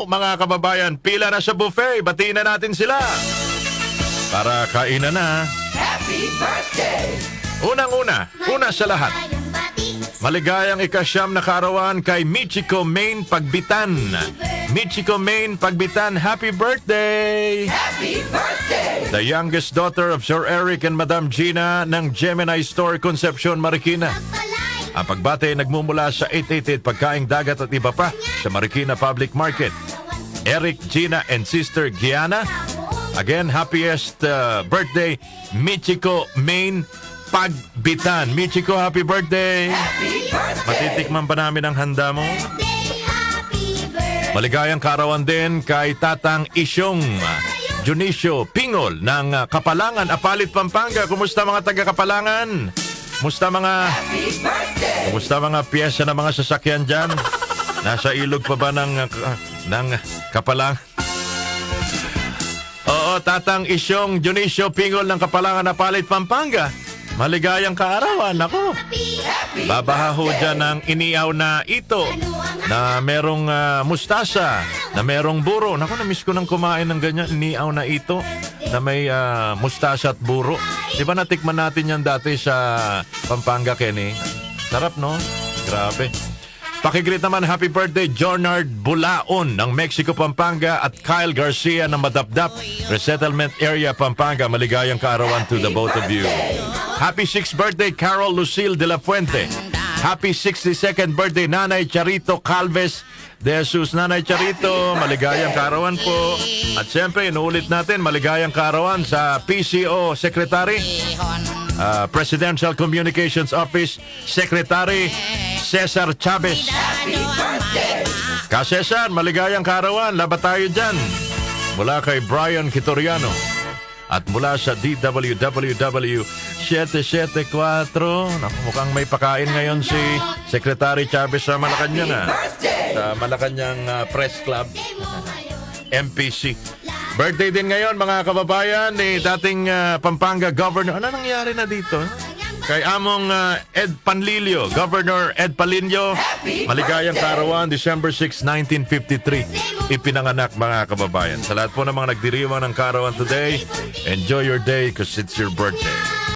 mga kababayan, pila na sa buffet. Batiin na natin sila. Para kainan na. Happy birthday! Unang-una, una sa lahat. Maligayang ikasyam na kaarawan kay Michiko Main Pagbitan. Michiko Main Pagbitan, happy birthday! Happy birthday! The youngest daughter of Sir Eric and Madam Gina ng Gemini Store, Concepcion, Marikina. Ang pagbate nagmumula sa 888 Pagkaing Dagat at iba pa sa Marikina Public Market. Eric, Gina, and sister Gianna. Again, happiest birthday, Michiko Main Pagbitan. Michiko, happy birthday! Happy birthday! Matitikman pa namin ang handa mo. Maligayang kaarawan din kay Tatang Isyong Junicio Pingol ng Kapalangan, Apalit, Pampanga. Kumusta mga taga-Kapalangan? Kumusta Happy birthday! mga piyesa ng mga sasakyan dyan? Nasa ilog pa ba ng Kapalangan? Oo, Tatang Isyong Junicio Pingol ng Kapalangan, Apalit, Pampanga. Maligayang kaarawan. Ako, babaha ho dyan ng iniaw na ito na merong mustasa, na merong buro. Naku, na-miss ko nang kumain ng ganyan, iniaw na ito na may mustasa at buro. Di ba natikman natin yan dati sa Pampanga, Kenny? Sarap, no? Grabe. Pakigreet naman, happy birthday, Jonard Bulaon ng Mexico, Pampanga at Kyle Garcia ng Madapdap, Resettlement Area, Pampanga. Maligayang kaarawan to the both of you. Happy 6th birthday, Carol Lucille de la Fuente. Happy 62nd birthday, Nanay Charito Calves de Jesus. Nanay Charito, maligayang kaarawan po. At siyempre, inuulit natin, maligayang kaarawan sa PCO Secretary, Presidential Communications Office Secretary Cesar Chavez. Happy birthday! Ka Cesar, maligayang kaarawan. Labat tayo dyan. Mula kay Brian Kitoriano. At mula sa DWWW 774. Naku, mukhang may pakain ngayon si Secretary Chavez sa Malacanang. Sa Malacanang Press Club. MPC. Birthday din ngayon mga kababayan ni dating Pampanga Governor. Ano nangyari na dito? Kay among Ed Panlilio, Governor Ed Panlilio, maligayang kaarawan, December 6, 1953, ipinanganak mga kababayan. Sa lahat po ng mga nagdiriwang ng kaarawan today, enjoy your day because it's your birthday.